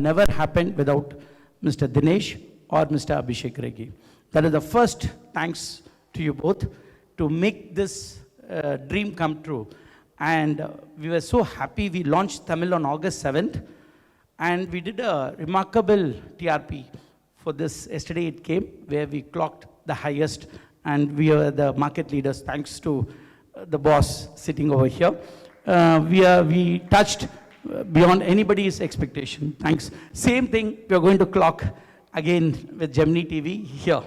never happened without Mr. Dinesh or Mr. Abhishek Regi. That is the first thanks to you both to make this dream come true. And we were so happy. We launched Tamil on August 7th. And we did a remarkable TRP for this. Yesterday it came, where we clocked the highest. And we are the market leaders, thanks to the boss sitting over here. We touched beyond anybody's expectation. Thanks. Same thing, we are going to clock again with Gemini TV here.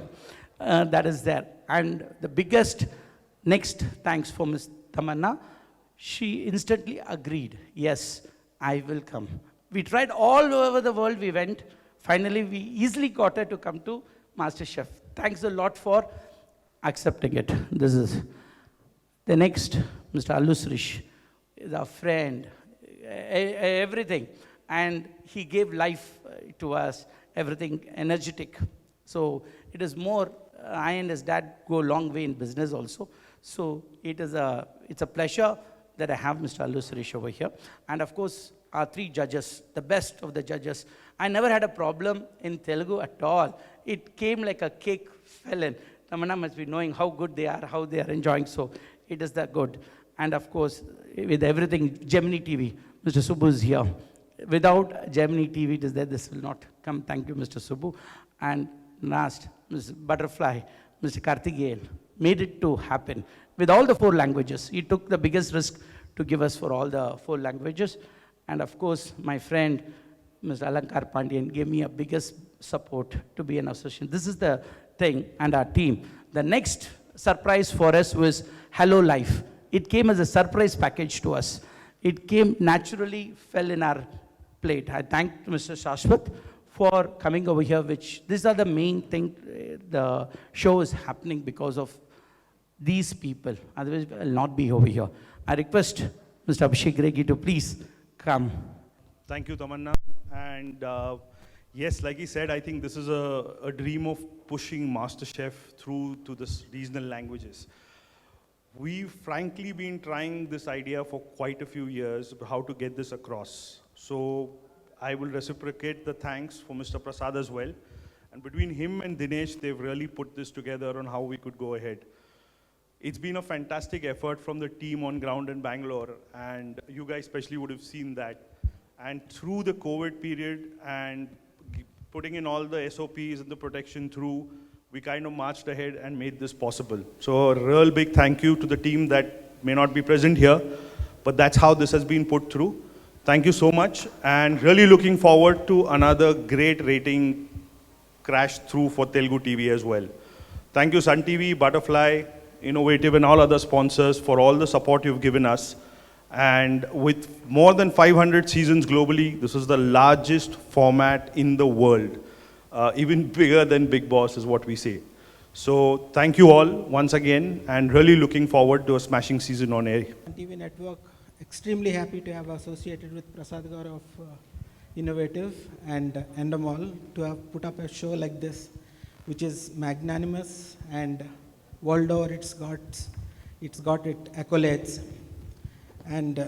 That is there. And the biggest next thanks for Ms. Tamanna. She instantly agreed, yes, I will come. We tried all over the world, we went. Finally, we easily got her to come to MasterChef. Thanks a lot for accepting it. This is the next, Mr. Allu Srish is our friend, everything. And he gave life to us, everything energetic. So it is more, I and his dad go a long way in business also. So it's a pleasure that I have Mr. Allu Srish over here. And of course, our three judges, the best of the judges. I never had a problem in Telugu at all. It came like a cake fell in. Tamanna must be knowing how good they are, how they are enjoying. So it is that good. And of course, with everything, Gemini TV, Mr. Subbu is here. Without Gemini TV, it is there, this will not come. Thank you, Mr. Subbu. And last, Ms. Butterfly, Mr. Karthikeyan, made it to happen. With all the 4 languages, he took the biggest risk to give us for all the 4 languages. And of course, my friend, Mr. Alankar Pandian, gave me a biggest support to be an associate. This is the thing, and our team. The next surprise for us was Hello Life. It came as a surprise package to us. It came naturally, fell in our plate. I thank Mr. Shashwat for coming over here, these are the main thing. The show is happening because of these people. Otherwise, I will not be over here. I request Mr. Abhishek Regi to please come. Thank you, Tamanna. And yes, like he said, I think this is a dream of pushing MasterChef through to this regional languages. We've frankly been trying this idea for quite a few years, how to get this across. So I will reciprocate the thanks for Mr. Prasad as well. And between him and Dinesh, they've really put this together on how we could go ahead. It's been a fantastic effort from the team on ground in Bangalore, and you guys especially would have seen that. And through the COVID period and putting in all the SOPs and the protection through, we kind of marched ahead and made this possible. So a real big thank you to the team that may not be present here, but that's how this has been put through. Thank you so much, and really looking forward to another great rating crash through for Telugu TV as well. Thank you Sun TV, Butterfly, Innovative and all other sponsors for all the support you've given us. And with more than 500 seasons globally, this is the largest format in the world. Even bigger than Bigg Boss is what we say. So thank you all once again, and really looking forward to a smashing season on air. TV Network, extremely happy to have associated with Prasad Gaur of Innovative and Endemol to have put up a show like this, which is magnanimous, and world over it's got accolades. And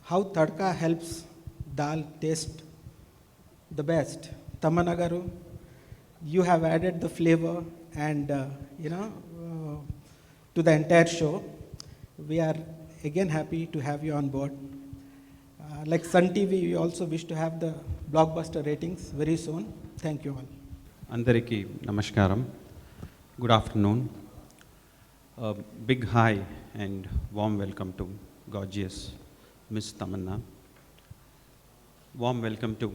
how Tadka helps dal taste the best. Tamanna garu, you have added the flavor and to the entire show. We are again happy to have you on board. Like Sun TV, we also wish to have the blockbuster ratings very soon. Thank you all. Andariki namaskaram. Good afternoon. A big hi and warm welcome to gorgeous Miss Tamanna. Warm welcome to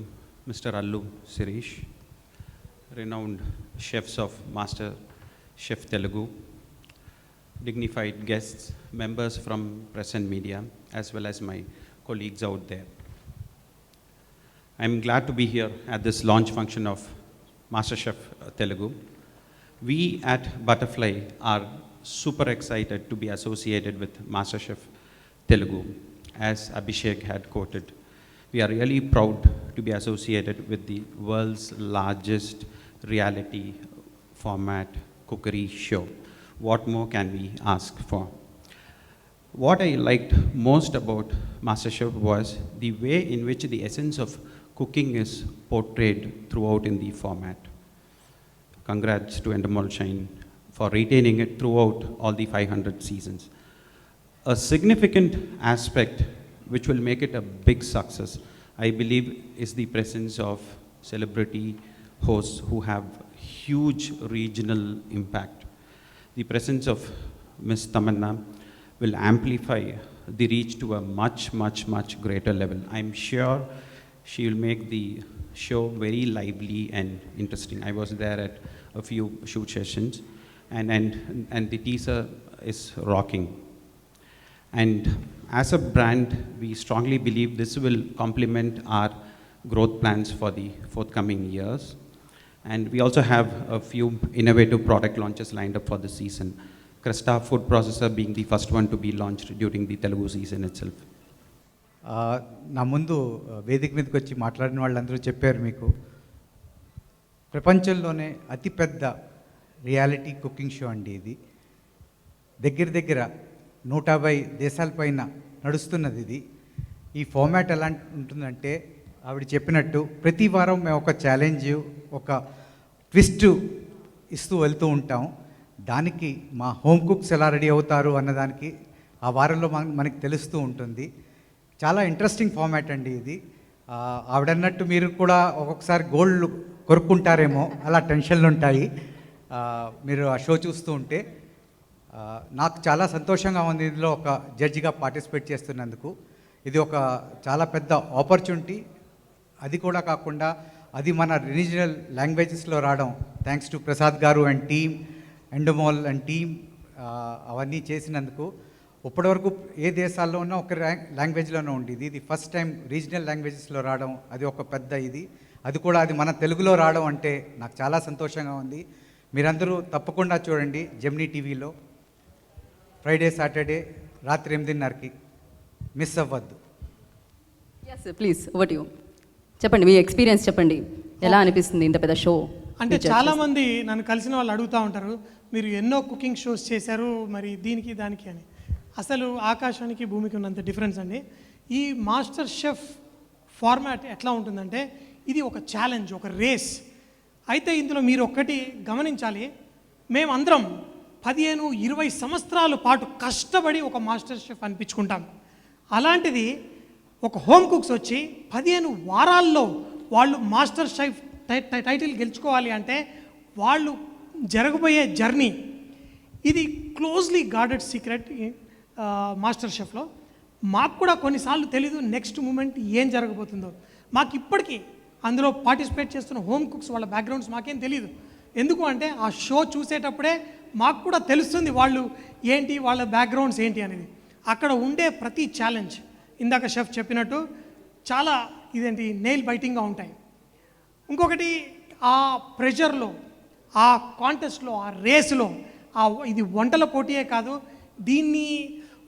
Mr. Allu Srish, renowned chefs of Master Chef Telugu, dignified guests, members from press and media, as well as my colleagues out there. I'm glad to be here at this launch function of MasterChef Telugu. We at Butterfly are super excited to be associated with MasterChef Telugu. As Abhishek had quoted, we are really proud to be associated with the world's largest reality format cookery show. What more can we ask for? what I liked most about MasterChef was the way in which the essence of cooking is portrayed throughout in the format. Congrats to Endemol Shine for retaining it throughout all the 500 seasons. A significant aspect which will make it a big success, I believe, is the presence of celebrity hosts who have huge regional impact. The presence of Miss Tamanna will amplify the reach to a much, much, much greater level. I'm sure she will make the show very lively and interesting. I was there at a few shoot sessions, and the teaser is rocking. And as a brand, we strongly believe this will complement our growth plans for the forthcoming years. And we also have a few innovative product launches lined up for the season. Cresta food processor being the first one to be launched during the Telugu season itself. నా ముందు వేదిక మీదకి వచ్చి మాట్లాడిన వాళ్ళందరూ చెప్పారు మీకు ప్రపంచంలోనే అతిపెద్ద రియాలిటీ కుకింగ్ షో అండి ఇది. దగ్గర దగ్గర 150 దేశాలపైన నడుస్తున్నది ఇది. ఈ ఫార్మాట్ ఎలా ఉంటుందంటే ఆవిడ చెప్పినట్టు ప్రతి వారం మేము ఒక ఛాలెంజ్, ఒక ట్విస్ట్ ఇస్తూ వెళ్తూ ఉంటాం. దానికి మా హోమ్ కుక్స్ ఎలా రెడీ అవుతారు అన్నదానికి ఆ వారంలో మనకి తెలుస్తూ ఉంటుంది. చాలా ఇంట్రెస్టింగ్ ఫార్మాట్ అండి ఇది. ఆవిడన్నట్టు మీరు కూడా ఒక్కొక్కసారి గోల్డ్ కొరుక్కుంటారేమో, అలా టెన్షన్లు ఉంటాయి మీరు ఆ షో చూస్తూ ఉంటే. నాకు చాలా సంతోషంగా ఉంది ఇందులో ఒక జడ్జిగా పార్టిసిపేట్ చేస్తున్నందుకు. ఇది ఒక చాలా పెద్ద ఆపర్చునిటీ. అది కూడా కాకుండా అది మన రీజనల్ లాంగ్వేజెస్లో రావడం, thanks to Prasad garu and team, Endemol and team అవన్నీ చేసినందుకు. ఇప్పటివరకు ఏ దేశాల్లో ఉన్నా ఒక లాంగ్వేజ్లోనే ఉండేది. ఇది ఫస్ట్ టైం రీజనల్ లాంగ్వేజెస్లో రావడం, అది ఒక పెద్ద ఇది. అది కూడా అది మన తెలుగులో రావడం అంటే నాకు చాలా సంతోషంగా ఉంది. మీరందరూ తప్పకుండా చూడండి జెమినీ టీవీలో ఫ్రైడే సాటర్డే రాత్రి 8:30కి. మిస్ అవ్వద్దు. Yes please over to you. చెప్పండి మీ ఎక్స్పీరియన్స్ చెప్పండి, ఎలా అనిపిస్తుంది ఇంత పెద్ద షో? అంటే చాలామంది నన్ను కలిసిన వాళ్ళు అడుగుతూ ఉంటారు, మీరు ఎన్నో కుకింగ్ షోస్ చేశారు, మరి దీనికి దానికి అని. అసలు ఆకాశానికి భూమికి ఉన్నంత డిఫరెన్స్ అండి. ఈ మాస్టర్ షెఫ్ ఫార్మాట్ ఎట్లా ఉంటుందంటే ఇది ఒక ఛాలెంజ్, ఒక రేస్. అయితే ఇందులో మీరు ఒక్కటి గమనించాలి, మేమందరం 15-20 సంవత్సరాల పాటు కష్టపడి ఒక మాస్టర్ షెఫ్ అనిపించుకుంటాం. అలాంటిది ఒక హోమ్ కుక్స్ వచ్చి 15 వారాల్లో వాళ్ళు మాస్టర్ షెఫ్ టైటిల్ గెలుచుకోవాలి అంటే వాళ్ళు జరగబోయే జర్నీ ఇది క్లోజ్లీ గార్డెడ్ సీక్రెట్ మాస్టర్ షెఫ్లో. మాకు కూడా కొన్నిసార్లు తెలీదు నెక్స్ట్ మూమెంట్ ఏం జరగబోతుందో. మాకు ఇప్పటికీ అందులో పార్టిసిపేట్ చేస్తున్న హోమ్ కుక్స్ వాళ్ళ బ్యాక్గ్రౌండ్స్ మాకేం తెలియదు. ఎందుకు అంటే ఆ షో చూసేటప్పుడే మాకు కూడా తెలుస్తుంది వాళ్ళు ఏంటి, వాళ్ళ బ్యాక్గ్రౌండ్స్ ఏంటి అనేది. అక్కడ ఉండే ప్రతి ఛాలెంజ్ ఇందాక షెఫ్ చెప్పినట్టు చాలా ఇదేంటి నెయిల్ బైటింగ్గా ఉంటాయి. ఇంకొకటి ఆ ప్రెషర్లో, ఆ కాంటెస్ట్లో, ఆ రేస్లో, ఇది వంటల పోటీయే కాదు, దీన్ని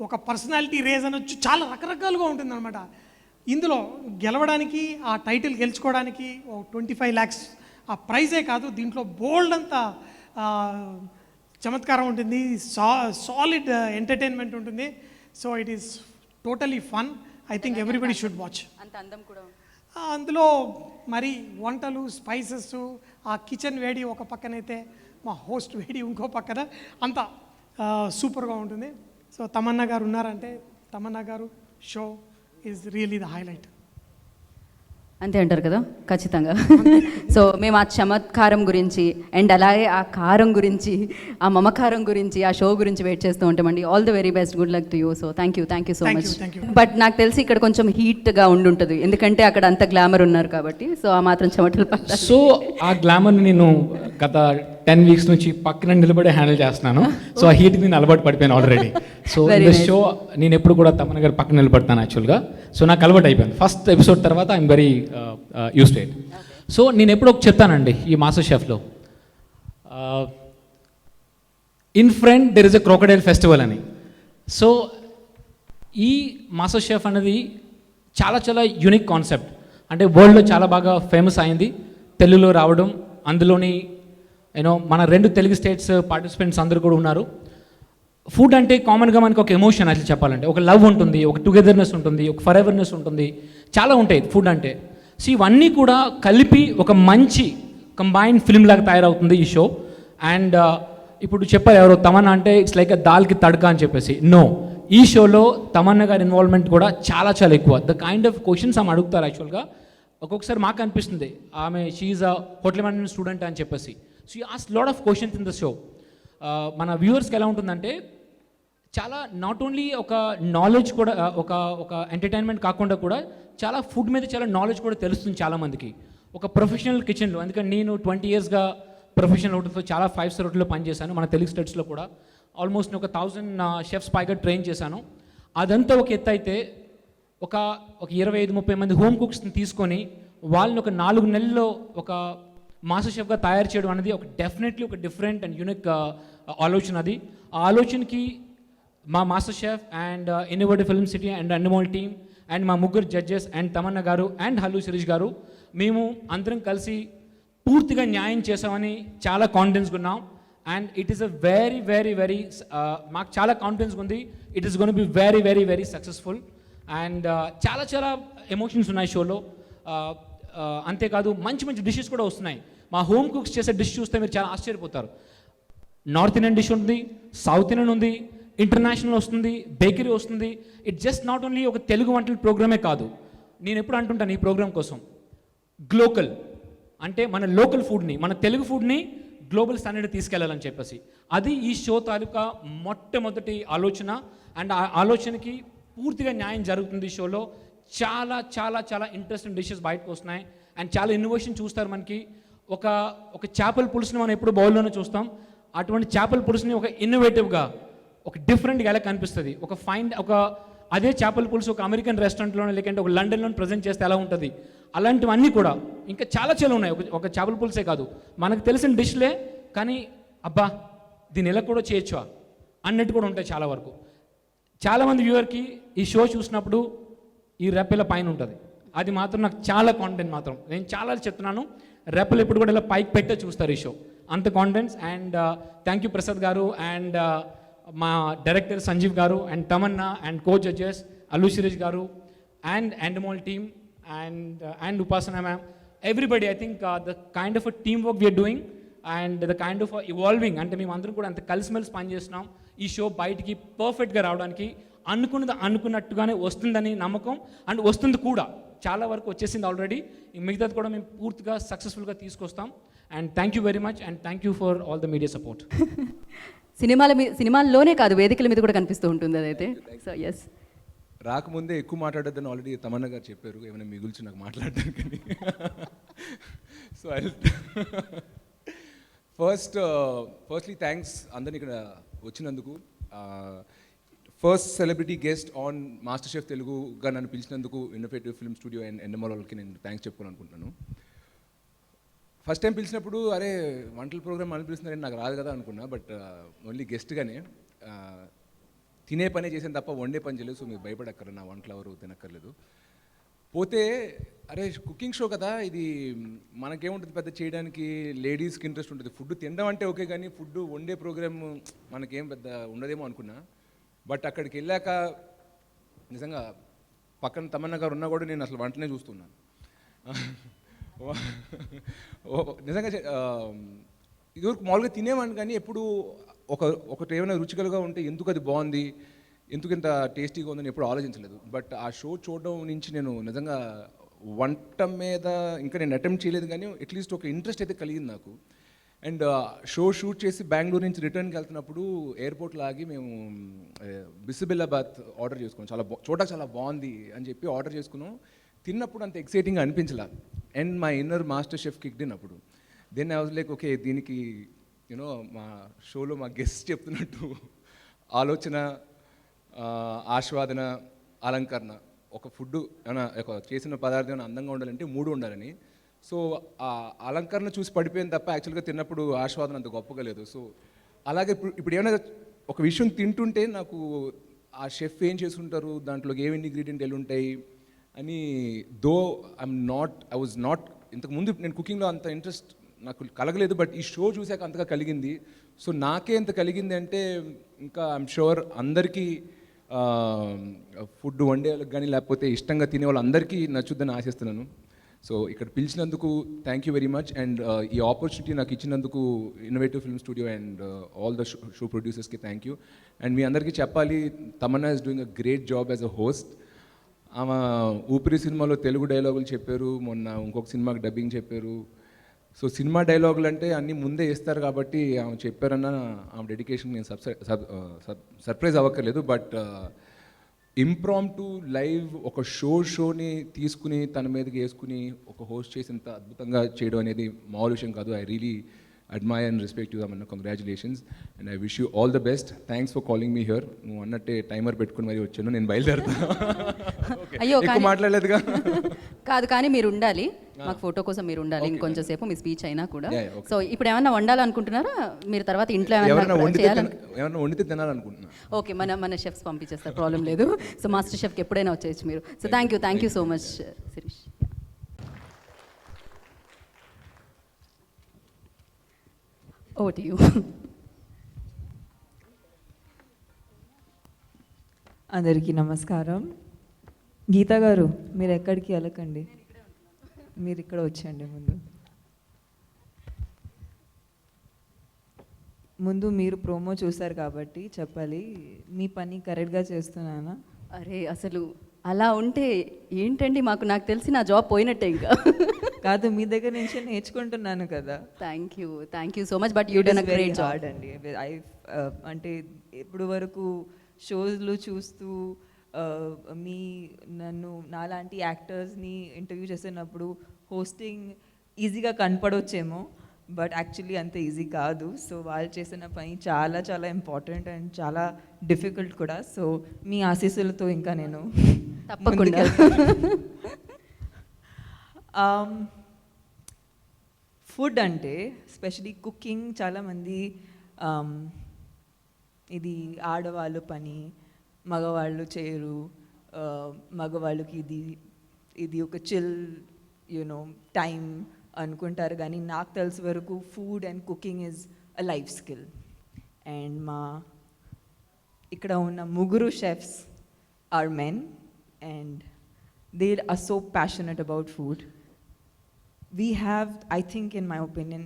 ఒక పర్సనాలిటీ రేస్ అనొచ్చు, చాలా రకరకాలుగా ఉంటుందన్నమాట. ఇందులో గెలవడానికి, ఆ టైటిల్ గెలుచుకోవడానికి 25 lakhs ఆ ప్రైజే కాదు, దీంట్లో బోల్డ్ అంతా చమత్కారం ఉంటుంది, సాలిడ్ ఎంటర్టైన్మెంట్ ఉంటుంది. So it is totally fun. I think everybody should watch. అంత అందం కూడా అందులో మరి వంటలు, స్పైసెస్, ఆ కిచెన్ వేడి ఒక పక్కనైతే మా హోస్ట్ వేడి ఇంకో పక్కన, అంతా సూపర్గా ఉంటుంది. సో తమన్నా గారు ఉన్నారంటే తమన్నా గారు show is really the highlight. అంతే అంటారు కదా? ఖచ్చితంగా. సో మేము ఆ చమత్కారం గురించి అండ్ అలాగే ఆ కారం గురించి, ఆ మమకారం గురించి, ఆ షో గురించి వెయిట్ చేస్తూ ఉంటామండి. All the very best, good luck to you. So thank you so much. But నాకు తెలిసి ఇక్కడ కొంచెం హీట్గా ఉండుంటుంది, ఎందుకంటే అక్కడ అంత గ్లామర్ ఉన్నారు కాబట్టి. సో ఆ మాత్రం చెమటలు పడతాయి. సో ఆ గ్లామర్ని నేను గత 10 weeks నుంచి పక్కన నిలబడి హ్యాండిల్ చేస్తున్నాను. సో ఆ హీట్కి నేను అలవాటు పడిపోయాను ఆల్రెడీ. సో ఈ షో నేను ఎప్పుడు కూడా తమన్నా గారు పక్కన నిలబడతాను యాక్చువల్గా. సో నాకు అలవాటు అయిపోయాను. ఫస్ట్ ఎపిసోడ్ తర్వాత I'm very used to it. So నేను ఎప్పుడు ఒక చెప్తానండి ఈ మాస్టర్ షెఫ్లో, in front there is a crocodile festival అని. సో ఈ మాస్టర్ షెఫ్ అనేది చాలా చాలా యూనిక్ కాన్సెప్ట్. అంటే వరల్డ్లో చాలా బాగా ఫేమస్ అయింది, తెలుగులో రావడం, అందులోని మన 2 తెలుగు స్టేట్స్ పార్టిసిపెంట్స్ అందరూ కూడా ఉన్నారు. ఫుడ్ అంటే కామన్గా మనకు ఒక ఎమోషన్ అట్లా చెప్పాలంటే ఒక లవ్ ఉంటుంది, ఒక టుగెదర్నెస్ ఉంటుంది, ఒక ఫర్ ఎవర్నెస్ ఉంటుంది, చాలా ఉంటాయి ఫుడ్ అంటే. సో ఇవన్నీ కూడా కలిపి ఒక మంచి కంబైన్డ్ ఫిల్మ్ లాగా తయారవుతుంది ఈ షో. అండ్ ఇప్పుడు చెప్పారు ఎవరో తమన్నా అంటే ఇట్స్ లైక్ దాల్కి తడక అని చెప్పేసి. నో, ఈ షోలో తమన్నా గారి ఇన్వాల్వ్మెంట్ కూడా చాలా చాలా ఎక్కువ. ద కైండ్ ఆఫ్ క్వశ్చన్స్ ఆమె అడుగుతారు యాక్చువల్గా. ఒక్కొక్కసారి మాకు అనిపిస్తుంది ఆమె she's a hotel management student అని చెప్పేసి. So you ask lot of questions in the show. మన వ్యూవర్స్కి ఎలా ఉంటుందంటే చాలా నాట్ ఓన్లీ ఒక నాలెడ్జ్ కూడా ఒక ఎంటర్టైన్మెంట్ కాకుండా కూడా చాలా ఫుడ్ మీద చాలా నాలెడ్జ్ కూడా తెలుస్తుంది చాలామందికి. ఒక ప్రొఫెషనల్ కిచెన్లో, ఎందుకంటే నేను 20 yearsగా ప్రొఫెషనల్ హోటల్తో చాలా 5-star హోటల్లో పనిచేశాను మన తెలుగు స్టేట్స్లో కూడా. ఆల్మోస్ట్ ఒక 1000 షెఫ్స్ పైగా ట్రైన్ చేశాను. అదంతా ఒక ఎత్తు అయితే ఒక 25-30 మంది హోమ్ కుక్స్ని తీసుకొని వాళ్ళని ఒక 4 నెలల్లో ఒక మాస్టర్ షెఫ్గా తయారు చేయడం అనేది ఒక డెఫినెట్లీ ఒక డిఫరెంట్ అండ్ యూనిక్ ఆలోచన. అది ఆ ఆలోచనకి మా master chef and innovative film city and Endemol team and మా ముగ్గురు జడ్జెస్ అండ్ తమన్నా గారు అండ్ హల్లు శిరీష్ గారు మేము అందరం కలిసి పూర్తిగా న్యాయం చేసామని చాలా కాన్ఫిడెన్స్గా ఉన్నాం. And it is a very very very మాకు చాలా కాన్ఫిడెన్స్గా ఉంది. It is gonna be very very very successful. And చాలా చాలా ఎమోషన్స్ ఉన్నాయి షోలో. అంతేకాదు మంచి మంచి డిషెస్ కూడా వస్తున్నాయి. మా హోమ్ కుక్స్ చేసే డిష్ చూస్తే మీరు చాలా ఆశ్చర్యపోతారు. నార్త్ ఇండియన్ డిష్ ఉంది, సౌత్ ఇండియన్ ఉంది, ఇంటర్నేషనల్ వస్తుంది, బేకరీ వస్తుంది. ఇట్ జస్ట్ నాట్ ఓన్లీ ఒక తెలుగు వంటల ప్రోగ్రామే కాదు. నేను ఎప్పుడు అంటుంటాను ఈ ప్రోగ్రామ్ కోసం గ్లోకల్ అంటే మన లోకల్ ఫుడ్ని, మన తెలుగు ఫుడ్ని గ్లోబల్ స్టాండర్డ్ తీసుకెళ్లాలని చెప్పేసి అది ఈ షో తాలూకా మొట్టమొదటి ఆలోచన. అండ్ ఆ ఆలోచనకి పూర్తిగా న్యాయం జరుగుతుంది ఈ షోలో. చాలా చాలా చాలా ఇంట్రెస్టింగ్ డిషెస్ బయటకు వస్తున్నాయి అండ్ చాలా ఇన్నోవేషన్ చూస్తారు. మనకి ఒక చేపల పులుసుని మనం ఎప్పుడు బౌల్లోనే చూస్తాం. అటువంటి చేపల పులుసుని ఒక ఇన్నోవేటివ్గా ఒక డిఫరెంట్గా ఎలా కనిపిస్తుంది, ఒక అదే చేపల పులుసు ఒక అమెరికన్ రెస్టారెంట్లోనే లేకంటే ఒక లండన్లో ప్రజెంట్ చేస్తే ఎలా ఉంటుంది, అలాంటివన్నీ కూడా ఇంకా చాలా చాలా ఉన్నాయి. ఒక చేపల పులుసే కాదు, మనకు తెలిసిన డిష్లే కానీ అబ్బా దీన్ని ఎలా కూడా చేయొచ్చా అన్నట్టు కూడా ఉంటాయి చాలా వరకు. చాలామంది వ్యూవర్కి ఈ షో చూసినప్పుడు ఈ రెప్పల పైన ఉంటుంది. అది మాత్రం నాకు చాలా కాన్ఫిడెంట్ మాత్రం. నేను చాలా చెప్తున్నాను, రెప్పలు ఎప్పుడు కూడా ఇలా పైకి పెట్టే చూస్తారు ఈ షో, అంత confidence. And thank you Prasad garu and మా director Sanjeev garu and Tamannaah and co judges Allu Sirish garu and Endemol team and Upasana ma'am, everybody. I think the kind of a team work we're doing and the kind of evolving, అంటే మేము అందరం కూడా అంత కలిసిమెలిసి పనిచేస్తున్నాం ఈ show బయటికి పర్ఫెక్ట్గా రావడానికి. అనుకున్నట్టుగానే వస్తుందని నమ్మకం అండ్ వస్తుంది కూడా, చాలా వరకు వచ్చేసింది ఆల్రెడీ. మిగతాది కూడా మేము పూర్తిగా సక్సెస్ఫుల్గా తీసుకొస్తాం. And thank you very much and thank you for all the media support. సినిమాల్లోనే కాదు వేదికల మీద కూడా కనిపిస్తూ ఉంటుంది అదైతే. సో ఎస్, రాకముందే ఎక్కువ మాట్లాడొద్దని ఆల్రెడీ తమన్నా గారు చెప్పారు, ఏమైనా మిగుల్చి నాకు మాట్లాడడానికి. సో ఐ ఫస్ట్లీ థ్యాంక్స్ అందరిని ఇక్కడ వచ్చినందుకు. First celebrity guest on MasterChef తెలుగుగా నన్ను పిలిచినందుకు innovative film studio and Endemol వాళ్ళకి నేను థ్యాంక్స్ చెప్పుకోవాలనుకుంటున్నాను. ఫస్ట్ టైం పిలిచినప్పుడు అరే వంటల ప్రోగ్రామ్ అని పిలుస్తున్నారని నాకు రాదు కదా అనుకున్నా. బట్ ఓన్లీ గెస్ట్గానే తినే పనే చేసాను తప్ప వండే పని చేయలేదు. సో మీరు భయపడక్కర్లేదు, నా వంటలు ఎవరు తినక్కర్లేదు. పోతే అరే కుకింగ్ షో కదా ఇది, మనకేముంటుంది పెద్ద చేయడానికి, లేడీస్కి ఇంట్రెస్ట్ ఉంటుంది. ఫుడ్ తినడం అంటే ఓకే కానీ ఫుడ్ వండే ప్రోగ్రామ్ మనకేం పెద్ద ఉండదేమో అనుకున్నా. బట్ అక్కడికి వెళ్ళాక నిజంగా పక్కన తమన్నా గారు ఉన్నా కూడా నేను అసలు వంటనే చూస్తున్నాను. నిజంగా ఇదివరకు మామూలుగా తినేవాడిని కానీ ఎప్పుడు ఒకటి ఏమైనా రుచికలుగా ఉంటే ఎందుకు అది బాగుంది, ఎందుకు ఇంత టేస్టీగా ఉందని ఎప్పుడు ఆలోచించలేదు. బట్ ఆ షో చూడడం నుంచి నేను నిజంగా వంట మీద ఇంకా నేను అటెంప్ట్ చేయలేదు కానీ అట్లీస్ట్ ఒక ఇంట్రెస్ట్ అయితే కలిగింది నాకు. అండ్ షో షూట్ చేసి బెంగళూరు నుంచి రిటర్న్కి వెళ్తున్నప్పుడు ఎయిర్పోర్ట్లో ఆగి మేము బిసిబిల్లాబాత్ ఆర్డర్ చేసుకున్నాం. చూడడానికి చాలా బాగుంది అని చెప్పి ఆర్డర్ చేసుకున్నాం. తిన్నప్పుడు అంత ఎక్సైటింగ్గా అనిపించలా. అండ్ మా inner MasterChef kicked in అప్పుడు. Then I was like okay దీనికి యూనో మా షోలో మా గెస్ట్ చెప్తున్నట్టు ఆలోచన, ఆస్వాదన, అలంకరణ, ఒక ఫుడ్ ఏమైనా ఒక చేసిన పదార్థం ఏమైనా అందంగా ఉండాలంటే 3 ఉండాలని. సో ఆ అలంకరణ చూసి పడిపోయింది తప్ప యాక్చువల్గా తిన్నప్పుడు ఆస్వాదన అంత గొప్పగా లేదు. సో అలాగే ఇప్పుడు ఏమైనా ఒక విషయం తింటుంటే నాకు ఆ షెఫ్ ఏం చేసుకుంటారు, దాంట్లోకి ఏమి ఇంగ్రీడియంట్ ఎలా ఉంటాయి అని, దో ఐ వాజ్ నాట్ ఇంతకుముందు నేను కుకింగ్లో అంత ఇంట్రెస్ట్ నాకు కలగలేదు, బట్ ఈ షో చూశాక అంతగా కలిగింది. సో నాకే ఎంత కలిగింది అంటే ఇంకా ఐఎమ్ షూర్ అందరికీ ఫుడ్ వండే వాళ్ళకి కానీ లేకపోతే ఇష్టంగా తినే వాళ్ళందరికీ నచ్చుద్దని ఆశిస్తున్నాను. సో ఇక్కడ పిలిచినందుకు thank you very much. And ఈ ఆపర్చునిటీ నాకు ఇచ్చినందుకు innovative film studio and all the show ప్రొడ్యూసర్స్కి థ్యాంక్ యూ. అండ్ మీ అందరికీ చెప్పాలి, Tamannaah is doing a great job as a host. ఆమె ఊపిరి సినిమాలో తెలుగు డైలాగులు చెప్పారు, మొన్న ఇంకొక సినిమాకి డబ్బింగ్ చెప్పారు. సో సినిమా డైలాగులు అంటే అన్నీ ముందే ఇస్తారు కాబట్టి ఆమె చెప్పారన్న ఆమె డెడికేషన్ నేను సర్ప్రైజ్ అవ్వక్కర్లేదు. బట్ ఇంప్రాంప్టు లైవ్ ఒక షోని తీసుకుని తన మీదకి వేసుకుని ఒక హోస్ట్ చేసి ఇంత అద్భుతంగా చేయడం అనేది మామూలు విషయం కాదు. I really admire and respect you, Tamanna. Congratulations and I wish you all the best. Thanks for calling me here. నువ్వు అన్నట్టే టైమర్ పెట్టుకుని మరి వచ్చాను, నేను బయలుదేరుతా. అయ్యో ఎక్కువ మాట్లాడలేదుగా. కాదు, కానీ మీరు ఉండాలి, మాకు ఫోటో కోసం మీరు ఉండాలి ఇంకొంచెం సేపు, మీ స్పీచ్ అయినా కూడా. సో ఇప్పుడు ఏమన్నా వండాలనుకుంటున్నారా మీరు? తర్వాత ఇంట్లో ఎవరైనా ఏమన్నా వండితే తినాలనుకుంటున్నా. ఓకే, మన షెఫ్స్ పంపించేస్తారు, ప్రాబ్లం లేదు. సో మాస్టర్ షెఫ్కి ఎప్పుడైనా వచ్చేయచ్చు మీరు. So thank you so much Sirish. Over to you. అందరికీ నమస్కారం. గీతా గారు, మీరు ఎక్కడికి వెళ్ళకండి, మీరు ఇక్కడ వచ్చేయండి. ముందు మీరు ప్రోమో చూసారు కాబట్టి చెప్పాలి, మీ పని కరెక్ట్గా చేస్తున్నానా? అరే అసలు అలా ఉంటే ఏంటండి, నాకు తెలిసి నా జాబ్ పోయినట్టే ఇంకా. కాదు, మీ దగ్గర నుంచి నేర్చుకుంటున్నాను కదా. Thank you so much. But you done a great job అండి. అంటే ఇప్పుడు వరకు షోస్లు చూస్తూ నన్ను నాలాంటి యాక్టర్స్ని ఇంటర్వ్యూ చేసినప్పుడు హోస్టింగ్ ఈజీగా కనపడవచ్చేమో, బట్ యాక్చువల్లీ అంత ఈజీ కాదు. సో వాళ్ళు చేసిన పని చాలా చాలా ఇంపార్టెంట్ అండ్ చాలా డిఫికల్ట్ కూడా. సో మీ ఆశీస్సులతో ఇంకా నేను తప్పకుండా. ఫుడ్ అంటే స్పెషలీ కుకింగ్ చాలామంది ఇది ఆడవాళ్ళు పని, మగవాళ్ళు చేయరు, మగవాళ్ళకి ఇది ఒక చిల్ టైం అనుకుంటారు. కానీ నాకు తెలిసి వరకు food and cooking is a life skill. And ఇక్కడ ఉన్న ముగ్గురు chefs are men and they are so passionate about food. We have, I think in my opinion,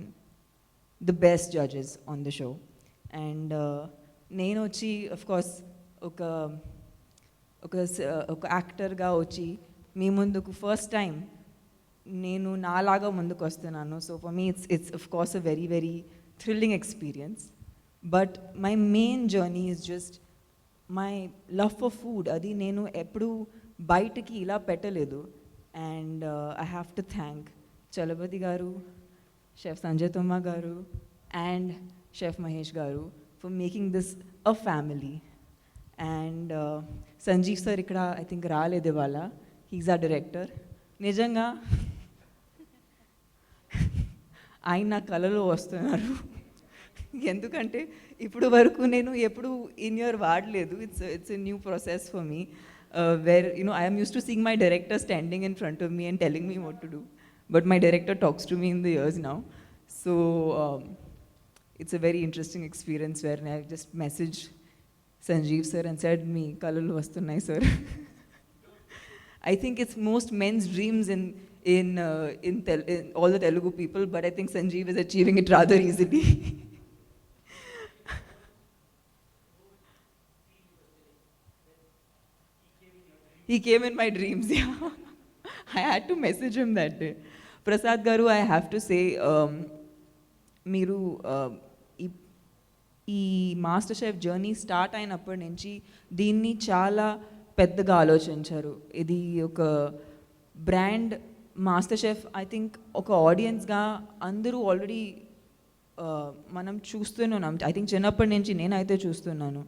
the best judges on the show. And నేను వచ్చి of course ఒక యాక్టర్గా వచ్చి మీ ముందుకు first time నేను నాలాగా ముందుకు వస్తున్నాను. So for me it's of course a very very thrilling experience. But my main journey is just my love for food. అది నేను ఎప్పుడు బయటకి ఇలా పెట్టలేదు. And I have to thank Chalapathi garu, chef Sanjay Thomma garu and chef Mahesh garu for making this a family. And Sanjeev sir ఇక్కడ I think రాలేదు ఇవాళ, he's ఆ డైరెక్టర్. నిజంగా ఆయన నా కళలో వస్తున్నారు, ఎందుకంటే ఇప్పుడు వరకు నేను ఎప్పుడు ఇన్ ఇయర్ వాడలేదు. It's a new process for me. Where I am used to seeing my director standing in front of me and telling me what to do, but my director talks to me in the ears now. So it's a very interesting experience where I just messaged Sanjeev sir and said, "Me kalalu vastunnai sir." I think it's most men's dreams in all the Telugu people, but I think Sanjeev is achieving it rather easily. He came in my dreams, yeah. I had to message him that day. Prasad Garu, I have to say, మీరు ఈ master chef journey start అయినప్పటి నుంచి దీన్ని చాలా పెద్దగా ఆలోచించారు. ఇది ఒక brand master chef. I think ఒక ఆడియన్స్గా అందరూ ఆల్రెడీ మనం చూస్తున్నాం. ఐ థింక్ చిన్నప్పటి నుంచి నేనైతే చూస్తున్నాను.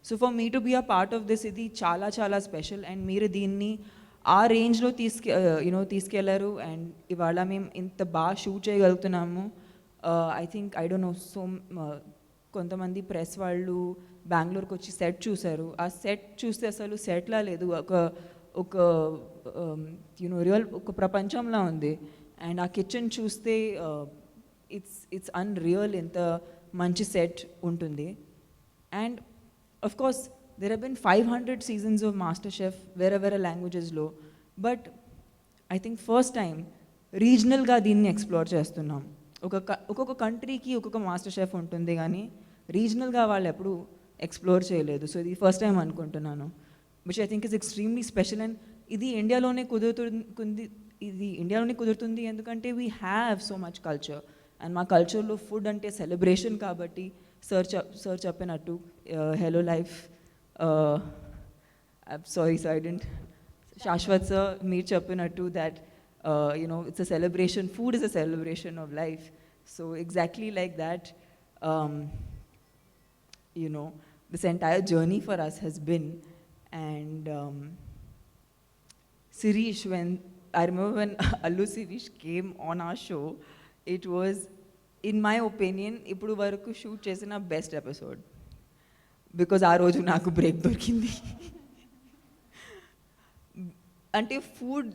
So for me to be a part of this, ఇది చాలా చాలా స్పెషల్. అండ్ మీరు దీన్ని ఆ రేంజ్లో తీసుకెళ్లారు. అండ్ ఇవాళ మేము ఇంత బాగా షూట్ చేయగలుగుతున్నాము. I think I don't know, so కొంతమంది ప్రెస్ వాళ్ళు బెంగళూరుకి వచ్చి సెట్ చూశారు. ఆ సెట్ చూస్తే అసలు సెట్లా లేదు, ఒక రియల్ ఒక ప్రపంచంలా ఉంది. అండ్ ఆ కిచెన్ చూస్తే ఇట్స్ అన్రియల్ ఎంత మంచి సెట్ ఉంటుంది. And of course there have been 500 seasons of MasterChef వేరే లాంగ్వేజెస్లో, but I think first time రీజనల్గా దీన్ని ఎక్స్ప్లోర్ చేస్తున్నాం. ఒక్కొక్క కంట్రీకి ఒక్కొక్క మాస్టర్ షెఫ్ ఉంటుంది, కానీ రీజనల్గా వాళ్ళు ఎప్పుడు ఎక్స్ప్లోర్ చేయలేదు. సో ఇది ఫస్ట్ టైం అనుకుంటున్నాను, which I think is extremely special. And ఇది ఇండియాలోనే కుదురుతుంది ఎందుకంటే we have so much culture, and మా కల్చర్లో ఫుడ్ అంటే సెలబ్రేషన్ కాబట్టి సార్ చెప్పినట్టు hello life, sorry sir I didn't, Shashwat sir మీరు చెప్పినట్టు that it's a celebration, food is a celebration of life. So exactly like that, this entire journey for us has been. And Sirish, I remember when Allu Sirish came on our show, it was, in my opinion, ippudu varaku shoot chesina best episode, because aa roju naaku break dorkindi. అంటే food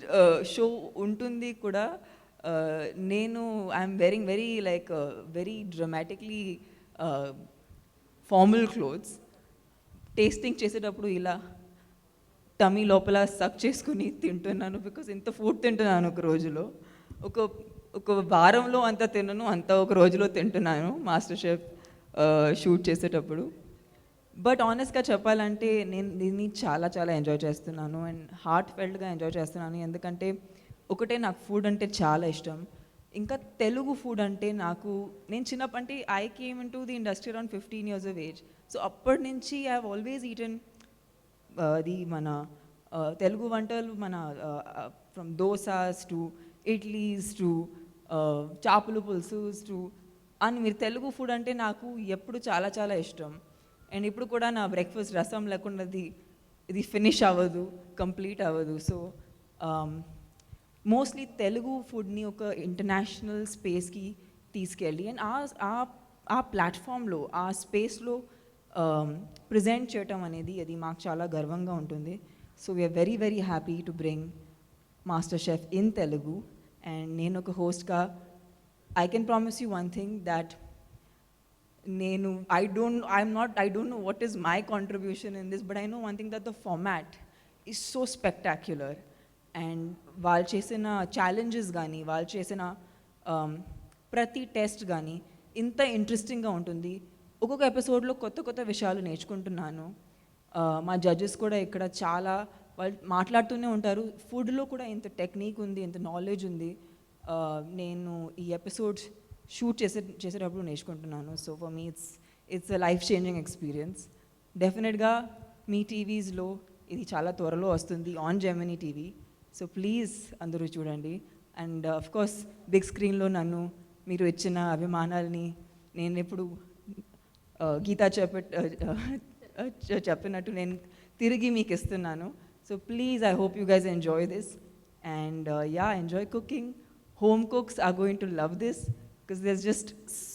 show ఉంటుంది కూడా, నేను I'm వెరింగ్ very డ్రమాటిక్లీ formal clothes, tasting చేసేటప్పుడు ఇలా tummy లోపల సక్ చేసుకుని తింటున్నాను, because ఇంత ఫుడ్ తింటున్నాను ఒక రోజులో. ఒక వారంలో అంత తినను, అంత ఒక రోజులో తింటున్నాను మాస్టర్ షెఫ్ షూట్ చేసేటప్పుడు. బట్ ఆనెస్ట్గా చెప్పాలంటే నేను దీన్ని చాలా చాలా ఎంజాయ్ చేస్తున్నాను, అండ్ హార్ట్ ఫెల్ట్గా ఎంజాయ్ చేస్తున్నాను. ఎందుకంటే ఒకటే, నాకు ఫుడ్ అంటే చాలా ఇష్టం. ఇంకా తెలుగు ఫుడ్ అంటే నేను చిన్నప్పటి I came in to the industry around 15 years of age. So అప్పటి నుంచి I have always eaten the మన తెలుగు వంటలు, మన from dosas to idlis to చేపల పులుసు టు, అని మీరు తెలుగు ఫుడ్ అంటే నాకు ఎప్పుడు చాలా చాలా ఇష్టం. అండ్ ఇప్పుడు కూడా నా బ్రేక్ఫాస్ట్ రసం లేకుండా ఇది ఫినిష్ అవ్వదు, కంప్లీట్ అవ్వదు. సో మోస్ట్లీ తెలుగు ఫుడ్ని ఒక ఇంటర్నేషనల్ స్పేస్కి తీసుకెళ్ళి, అండ్ ఆ ప్లాట్ఫామ్లో, ఆ స్పేస్లో ప్రజెంట్ చేయటం అనేది అది మాకు చాలా గర్వంగా ఉంటుంది. So we are very very happy to bring MasterChef in Telugu. And నేను ఒక హోస్ట్గా I can promise you one thing, that I don't know what is my contribution in this, but I know one thing, that the format is so spectacular. And వాళ్ళు చేసిన challenges కానీ, వాళ్ళు చేసిన ప్రతి test కానీ ఇంత ఇంట్రెస్టింగ్గా ఉంటుంది. ఒక్కొక్క ఎపిసోడ్లో కొత్త కొత్త విషయాలు నేర్చుకుంటున్నాను. మా జడ్జెస్ కూడా ఇక్కడ చాలా వాళ్ళు మాట్లాడుతూనే ఉంటారు, ఫుడ్లో కూడా ఇంత టెక్నిక్ ఉంది, ఇంత నాలెడ్జ్ ఉంది. నేను ఈ ఎపిసోడ్స్ షూట్ చేసేటప్పుడు నేర్చుకుంటున్నాను. So for me it's a life changing experience. డెఫినెట్గా మీ టీవీస్లో ఇది చాలా త్వరలో వస్తుంది on Gemini TV. So please అందరూ చూడండి. అండ్ ఆఫ్ కోర్స్ బిగ్ స్క్రీన్లో నన్ను మీరు ఇచ్చిన అభిమానాల్ని నేను ఎప్పుడు గీతా చెప్పినట్టు నేను తిరిగి మీకు ఇస్తున్నాను. So please, I hope you guys enjoy this. And enjoy cooking. Home cooks are going to love this, because there's just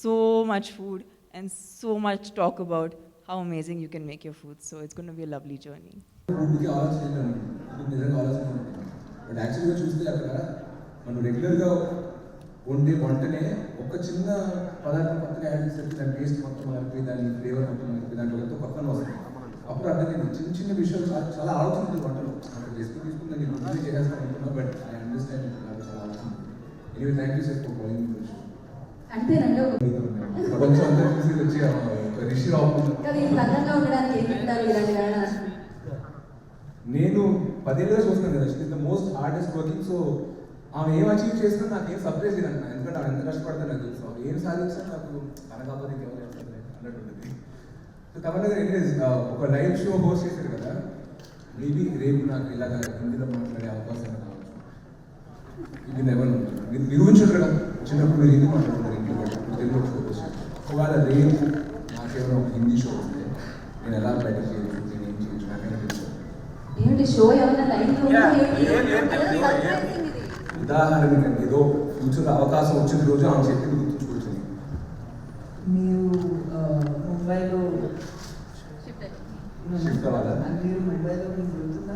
so much food and so much talk about how amazing you can make your food. So it's going to be a lovely journey. ఫుడ్కి ఆలోచించాను, నిజంగా ఆలోచించాను. But యాక్చువల్గా చూస్తే అక్కడ మనం రెగ్యులర్గా వండే వంటనే ఒక చిన్న పదార్థం కొత్తగా యాడ్ చేసేసి దాని టేస్ట్ మొత్తం మారిపోయి, దాని ఫ్లేవర్ మొత్తం మారిపోయి, దాంట్లో ఎంతో కొత్తగా వస్తుంది. అప్పుడు అర్థమైంది చిన్న చిన్న విషయాలు చాలా ఆలోచించారు వంటలు. అక్కడ తీసుకుని దాన్ని గుర్తు చేసేస్తాను అనుకున్నా, బట్ ఐ అండర్స్టాండ్ చాలా ఆలోచన. Anyway, thank you sir for calling me show. ప్రపంచం అంతా చూసి వచ్చి రిషి రావు. నేను 10 ఏళ్ళుగా చూస్తాను కదా, she is the most hardest working. So ఆమె ఏం అచీవ్ చేసినా నాకు ఏం సర్ప్రైజ్ లేదన్న, ఎందుకంటే ఆమె ఎంత కష్టపడతాను నాకు తెలుసు. ఏం సాధించినా నాకు తన కాకపోతే ఇంకెవరు అన్నట్టు. సో తమన్నా గారు ఎనీవేస్ ఒక లైవ్ షో హోస్ట్ చేశారు కదా, మేబీ రేపు నాకు ఇలాగ హిందీలో మాట్లాడే అవకాశం కావచ్చు. ఇది నెవర్ మీరు నిరూపించారు కదా, చిన్నప్పుడు మీరు హిందీ మాట్లాడుతున్నారు ఇంట్లో, తెలుగు షో వచ్చారు. ఒకవేళ రేపు నాకేమైనా ఒక హిందీ షో వస్తే నేను ఎలా బయట చేయొచ్చు, నేను ఏం చేయొచ్చు, నాకైనా తెలుసు. ఉదాహరణకి ఏదో ఫ్యూచర్లో అవకాశం వచ్చిన రోజు ఆమె చెప్పింది గుర్తుంచుకోవచ్చు. మీరు ముంబైలో షిఫ్ట్ అవ్వాలా? మీరు ముంబైలో మీకు గుర్తుందా,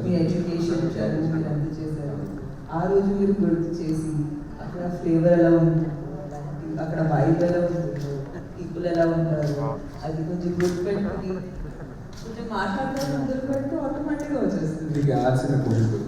మీ ఎడ్యుకేషన్ చదువు మీరు అంతా చేశారు. ఆ రోజు మీరు గుర్తు చేసి అక్కడ ఫ్లేవర్ ఎలా ఉంటుంది, అక్కడ వైబ్ ఎలా ఉంటుందో పీపుల్ ఎలా ఉంటారు అది కొంచెం గుర్తుపెట్టుకుని కొంచెం మాట్లాడుతూ ముందుకు పెడితే ఆటోమేటిక్గా వచ్చేస్తుంది. మీకు ఆర్సిన పోషిస్తుంది